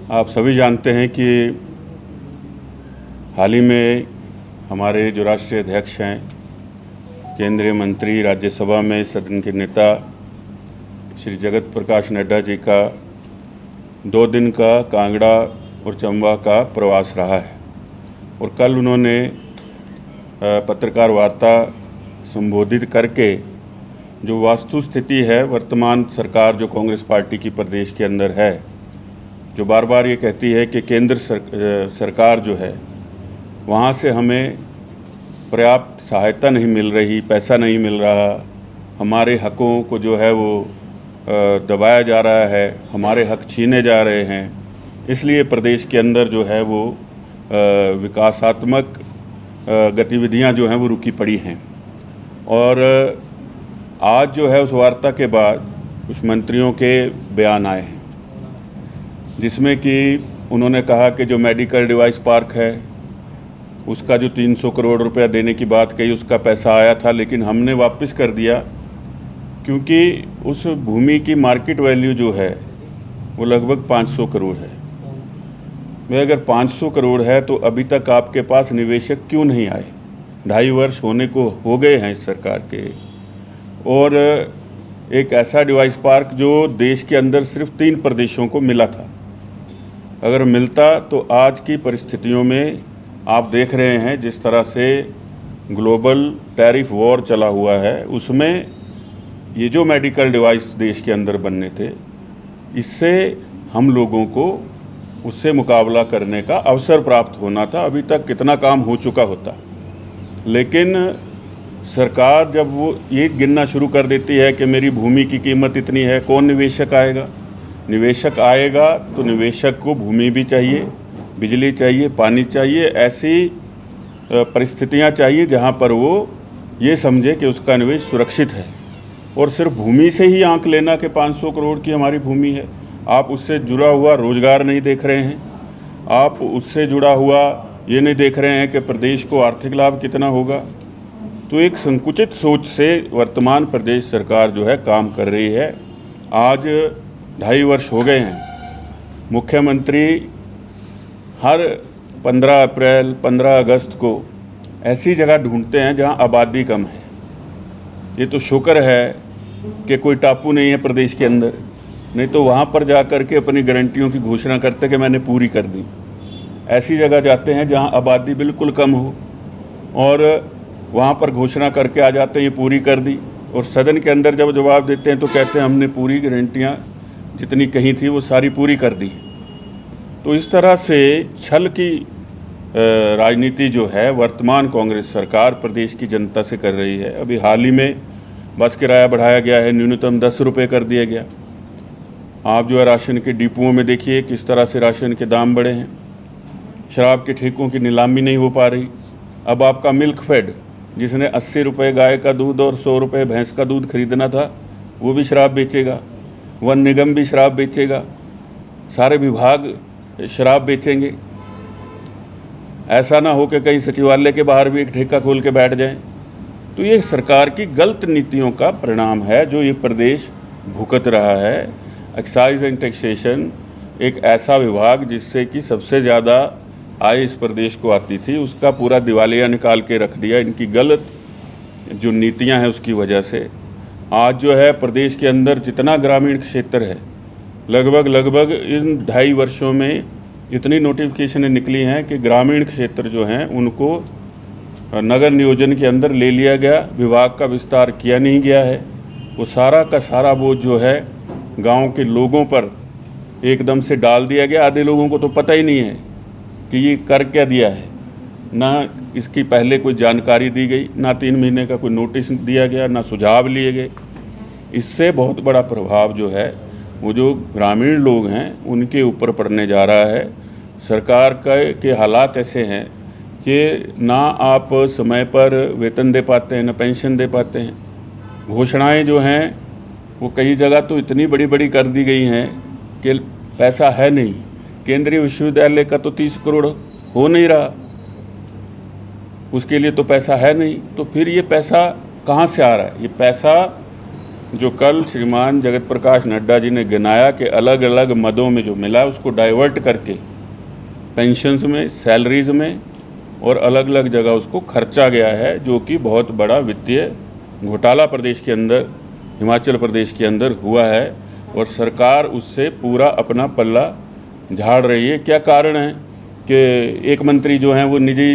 आप सभी जानते हैं कि हाल ही में हमारे जो राष्ट्रीय अध्यक्ष हैं, केंद्रीय मंत्री, राज्यसभा में सदन के नेता श्री जगत प्रकाश नड्डा जी का 2 दिन का कांगड़ा और चंबा का प्रवास रहा है और कल उन्होंने पत्रकार वार्ता संबोधित करके जो वास्तु स्थिति है वर्तमान सरकार जो कांग्रेस पार्टी की प्रदेश के अंदर है, जो बार बार ये कहती है कि केंद्र सरकार जो है वहाँ से हमें पर्याप्त सहायता नहीं मिल रही, पैसा नहीं मिल रहा, हमारे हकों को जो है वो दबाया जा रहा है, हमारे हक छीने जा रहे हैं, इसलिए प्रदेश के अंदर जो है वो विकासात्मक गतिविधियां जो हैं वो रुकी पड़ी हैं। और आज जो है उस वार्ता के बाद कुछ मंत्रियों के बयान आए हैं, जिसमें कि उन्होंने कहा कि जो मेडिकल डिवाइस पार्क है उसका जो 300 करोड़ रुपया देने की बात कही, उसका पैसा आया था लेकिन हमने वापस कर दिया, क्योंकि उस भूमि की मार्केट वैल्यू जो है वो लगभग 500 करोड़ है। मैं अगर 500 करोड़ है तो अभी तक आपके पास निवेशक क्यों नहीं आए? 2.5 वर्ष होने को हो गए हैं इस सरकार के, और एक ऐसा डिवाइस पार्क जो देश के अंदर सिर्फ 3 प्रदेशों को मिला था, अगर मिलता तो आज की परिस्थितियों में आप देख रहे हैं जिस तरह से ग्लोबल टैरिफ वॉर चला हुआ है, उसमें ये जो मेडिकल डिवाइस देश के अंदर बनने थे, इससे हम लोगों को उससे मुकाबला करने का अवसर प्राप्त होना था। अभी तक कितना काम हो चुका होता, लेकिन सरकार जब वो ये गिनना शुरू कर देती है कि मेरी भूमि की कीमत इतनी है, कौन निवेशक आएगा? निवेशक आएगा तो निवेशक को भूमि भी चाहिए, बिजली चाहिए, पानी चाहिए, ऐसी परिस्थितियां चाहिए जहां पर वो ये समझे कि उसका निवेश सुरक्षित है। और सिर्फ भूमि से ही आंक लेना कि 500 करोड़ की हमारी भूमि है, आप उससे जुड़ा हुआ रोजगार नहीं देख रहे हैं, आप उससे जुड़ा हुआ ये नहीं देख रहे हैं कि प्रदेश को आर्थिक लाभ कितना होगा। तो एक संकुचित सोच से वर्तमान प्रदेश सरकार जो है काम कर रही है। आज 2.5 वर्ष हो गए हैं, मुख्यमंत्री हर 15 अप्रैल 15 अगस्त को ऐसी जगह ढूंढते हैं जहां आबादी कम है। ये तो शुक्र है कि कोई टापू नहीं है प्रदेश के अंदर, नहीं तो वहाँ पर जा कर के अपनी गारंटियों की घोषणा करते कि मैंने पूरी कर दी। ऐसी जगह जाते हैं जहाँ आबादी बिल्कुल कम हो और वहाँ पर घोषणा करके आ जाते हैं ये पूरी कर दी, और सदन के अंदर जब जवाब देते हैं तो कहते हैं हमने पूरी गारंटियाँ जितनी कही थी वो सारी पूरी कर दी। तो इस तरह से छल की राजनीति जो है वर्तमान कांग्रेस सरकार प्रदेश की जनता से कर रही है। अभी हाल ही में बस किराया बढ़ाया गया है, न्यूनतम 10 रुपये कर दिया गया। आप जो है राशन के डिपुओं में देखिए किस तरह से राशन के दाम बढ़े हैं। शराब के ठेकों की नीलामी नहीं हो पा रही। अब आपका मिल्क फेड, जिसने 80 रुपये गाय का दूध और 100 रुपये भैंस का दूध खरीदना था, वो भी शराब बेचेगा। वन निगम भी शराब बेचेगा, सारे विभाग शराब बेचेंगे। ऐसा ना हो कि कहीं सचिवालय के बाहर भी एक ठेका खोल के बैठ जाएं। तो ये सरकार की गलत नीतियों का परिणाम है जो ये प्रदेश भुगत रहा है। एक्साइज एंड टैक्सेशन एक ऐसा विभाग जिससे कि सबसे ज़्यादा आय इस प्रदेश को आती थी, उसका पूरा दिवालिया निकाल के रख दिया इनकी गलत जो नीतियां हैं उसकी वजह से। आज जो है प्रदेश के अंदर जितना ग्रामीण क्षेत्र है, लगभग इन 2.5 वर्षों में इतनी नोटिफिकेशनें निकली हैं कि ग्रामीण क्षेत्र जो हैं उनको नगर नियोजन के अंदर ले लिया गया, विभाग का विस्तार किया नहीं गया है। वो सारा का सारा बोझ जो है गांव के लोगों पर एकदम से डाल दिया गया। आधे लोगों को तो पता ही नहीं है कि ये कर क्या दिया है, ना इसकी पहले कोई जानकारी दी गई, ना 3 महीने का कोई नोटिस दिया गया, ना सुझाव लिए गए। इससे बहुत बड़ा प्रभाव जो है वो जो ग्रामीण लोग हैं उनके ऊपर पड़ने जा रहा है। सरकार के हालात ऐसे हैं कि ना आप समय पर वेतन दे पाते हैं, ना पेंशन दे पाते हैं। घोषणाएं जो हैं वो कई जगह तो इतनी बड़ी बड़ी कर दी गई हैं कि पैसा है नहीं। केंद्रीय विश्वविद्यालय का तो 30 करोड़ हो नहीं रहा, उसके लिए तो पैसा है नहीं। तो फिर ये पैसा कहाँ से आ रहा है? ये पैसा जो कल श्रीमान जगत प्रकाश नड्डा जी ने गिनाया कि अलग अलग मदों में जो मिला उसको डाइवर्ट करके पेंशन्स में, सैलरीज में और अलग अलग जगह उसको खर्चा गया है, जो कि बहुत बड़ा वित्तीय घोटाला प्रदेश के अंदर, हिमाचल प्रदेश के अंदर हुआ है और सरकार उससे पूरा अपना पल्ला झाड़ रही है। क्या कारण है कि एक मंत्री जो हैं वो निजी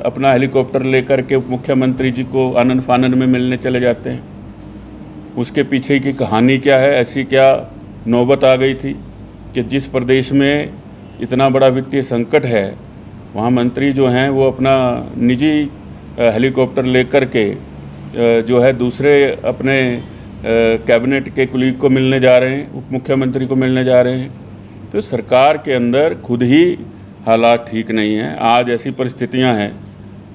अपना हेलीकॉप्टर लेकर के मुख्यमंत्री जी को आनन फानन में मिलने चले जाते हैं? उसके पीछे की कहानी क्या है? ऐसी क्या नौबत आ गई थी कि जिस प्रदेश में इतना बड़ा वित्तीय संकट है वहाँ मंत्री जो हैं वो अपना निजी हेलीकॉप्टर लेकर के जो है दूसरे अपने कैबिनेट के कुलीग को मिलने जा रहे हैं, उप मुख्यमंत्री को मिलने जा रहे हैं। तो सरकार के अंदर खुद ही हालात ठीक नहीं हैं। आज ऐसी परिस्थितियां हैं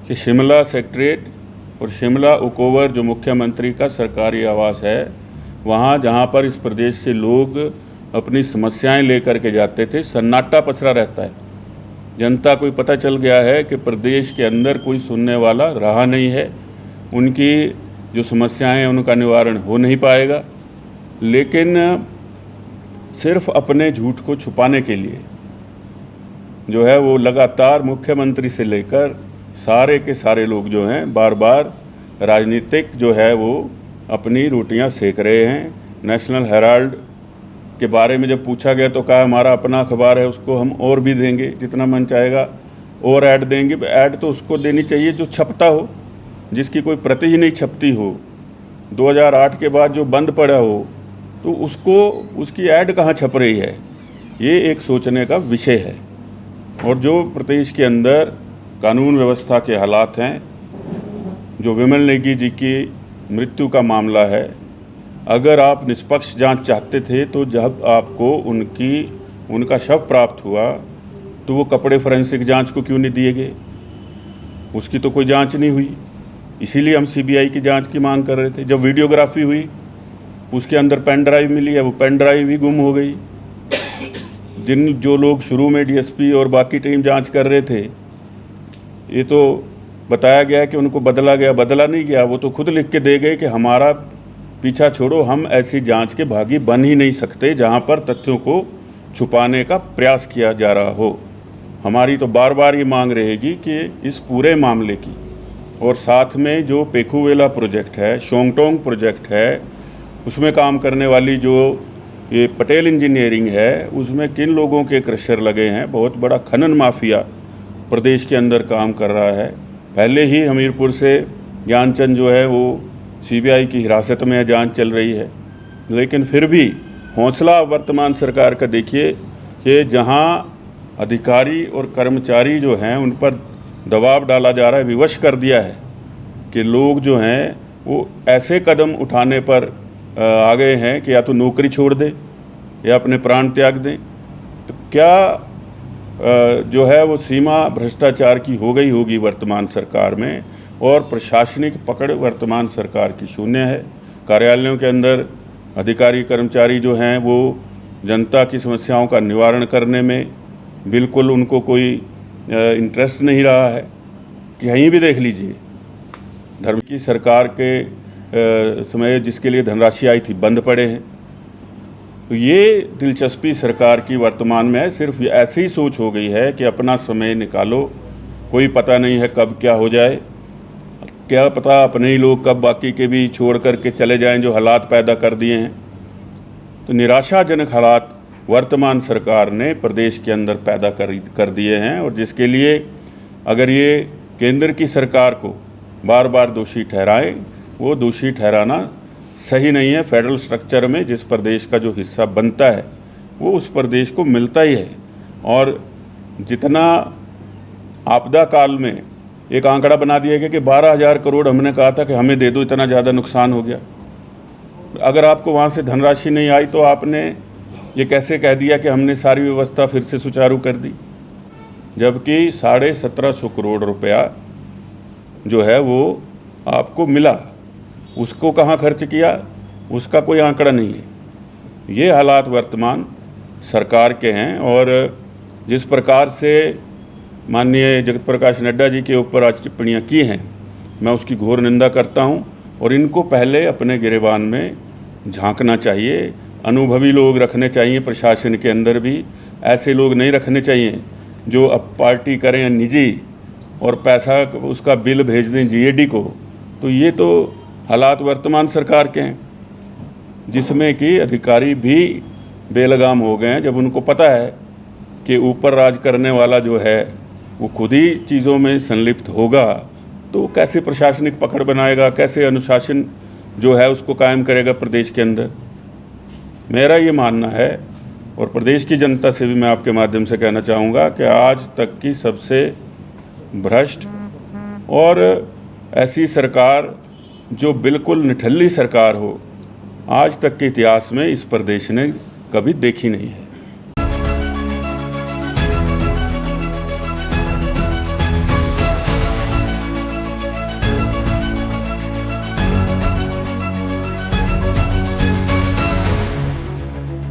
कि शिमला सेक्रेटेरिएट और शिमला ओकोवर जो मुख्यमंत्री का सरकारी आवास है, वहाँ जहाँ पर इस प्रदेश से लोग अपनी समस्याएं लेकर के जाते थे, सन्नाटा पसरा रहता है। जनता को पता चल गया है कि प्रदेश के अंदर कोई सुनने वाला रहा नहीं है, उनकी जो समस्याएं हैं उनका निवारण हो नहीं पाएगा। लेकिन सिर्फ अपने झूठ को छुपाने के लिए जो है वो लगातार मुख्यमंत्री से लेकर सारे के सारे लोग जो हैं बार बार राजनीतिक जो है वो अपनी रोटियां सेक रहे हैं। नेशनल हेराल्ड के बारे में जब पूछा गया तो कहा हमारा अपना अखबार है, उसको हम और भी देंगे, जितना मन चाहेगा और ऐड देंगे। ऐड तो उसको देनी चाहिए जो छपता हो, जिसकी कोई प्रति ही नहीं छपती हो। 2008 के बाद जो बंद पड़ा हो तो उसकी ऐड कहाँ छप रही है, ये एक सोचने का विषय है। और जो प्रदेश के अंदर कानून व्यवस्था के हालात हैं, जो विमल नेगी जी की मृत्यु का मामला है, अगर आप निष्पक्ष जांच चाहते थे तो जब आपको उनका शव प्राप्त हुआ तो वो कपड़े फोरेंसिक जांच को क्यों नहीं दिए गए? उसकी तो कोई जांच नहीं हुई, इसीलिए हम सीबीआई की जांच की मांग कर रहे थे। जब वीडियोग्राफी हुई उसके अंदर पेन ड्राइव मिली है, वो पेन ड्राइव भी गुम हो गई। जो लोग शुरू में डीएसपी और बाकी टीम जांच कर रहे थे, ये तो बताया गया कि उनको बदला गया, बदला नहीं गया। वो तो खुद लिख के दे गए कि हमारा पीछा छोड़ो, हम ऐसी जांच के भागी बन ही नहीं सकते जहां पर तथ्यों को छुपाने का प्रयास किया जा रहा हो। हमारी तो बार बार ये मांग रहेगी कि इस पूरे मामले की, और साथ में जो पेखुवेला प्रोजेक्ट है, शोंगटोंग प्रोजेक्ट है, उसमें काम करने वाली जो ये पटेल इंजीनियरिंग है, उसमें किन लोगों के क्रशर लगे हैं। बहुत बड़ा खनन माफिया प्रदेश के अंदर काम कर रहा है। पहले ही हमीरपुर से ज्ञानचंद जो है वो सीबीआई की हिरासत में जांच चल रही है। लेकिन फिर भी हौसला वर्तमान सरकार का देखिए कि जहां अधिकारी और कर्मचारी जो हैं उन पर दबाव डाला जा रहा है, विवश कर दिया है कि लोग जो हैं वो ऐसे कदम उठाने पर आ गए हैं कि या तो नौकरी छोड़ दें या अपने प्राण त्याग दें। तो क्या जो है वो सीमा भ्रष्टाचार की हो गई होगी वर्तमान सरकार में, और प्रशासनिक पकड़ वर्तमान सरकार की शून्य है। कार्यालयों के अंदर अधिकारी कर्मचारी जो हैं वो जनता की समस्याओं का निवारण करने में बिल्कुल उनको कोई इंटरेस्ट नहीं रहा है। कहीं भी देख लीजिए, धर्म की सरकार के समय जिसके लिए धनराशि आई थी बंद पड़े हैं। तो ये दिलचस्पी सरकार की वर्तमान में है। सिर्फ ऐसी ही सोच हो गई है कि अपना समय निकालो, कोई पता नहीं है कब क्या हो जाए, क्या पता अपने ही लोग कब बाकी के भी छोड़ करके चले जाएं जो हालात पैदा कर दिए हैं। तो निराशाजनक हालात वर्तमान सरकार ने प्रदेश के अंदर पैदा कर दिए हैं, और जिसके लिए अगर ये केंद्र की सरकार को बार बार दोषी ठहराएं, वो दोषी ठहराना सही नहीं है। फेडरल स्ट्रक्चर में जिस प्रदेश का जो हिस्सा बनता है वो उस प्रदेश को मिलता ही है। और जितना आपदा काल में एक आंकड़ा बना दिया गया कि 12,000 करोड़ हमने कहा था कि हमें दे दो, इतना ज़्यादा नुकसान हो गया। अगर आपको वहाँ से धनराशि नहीं आई तो आपने ये कैसे कह दिया कि हमने सारी व्यवस्था फिर से सुचारू कर दी, जबकि 1750 करोड़ रुपया जो है वो आपको मिला, उसको कहाँ खर्च किया उसका कोई आंकड़ा नहीं है। ये हालात वर्तमान सरकार के हैं, और जिस प्रकार से माननीय जगत प्रकाश नड्डा जी के ऊपर आज टिप्पणियाँ की हैं, मैं उसकी घोर निंदा करता हूं, और इनको पहले अपने गिरेबान में झांकना चाहिए, अनुभवी लोग रखने चाहिए प्रशासन के अंदर भी। ऐसे लोग नहीं रखने चाहिए जो अब पार्टी करें निजी और पैसा उसका बिल भेज दें जीएडी को। तो ये तो हालात वर्तमान सरकार के हैं, जिसमें कि अधिकारी भी बेलगाम हो गए हैं। जब उनको पता है कि ऊपर राज करने वाला जो है वो खुद ही चीज़ों में संलिप्त होगा, तो कैसे प्रशासनिक पकड़ बनाएगा, कैसे अनुशासन जो है उसको कायम करेगा प्रदेश के अंदर। मेरा ये मानना है, और प्रदेश की जनता से भी मैं आपके माध्यम से कहना चाहूँगा कि आज तक की सबसे भ्रष्ट और ऐसी सरकार जो बिल्कुल निठल्ली सरकार हो, आज तक के इतिहास में इस प्रदेश ने कभी देखी नहीं है।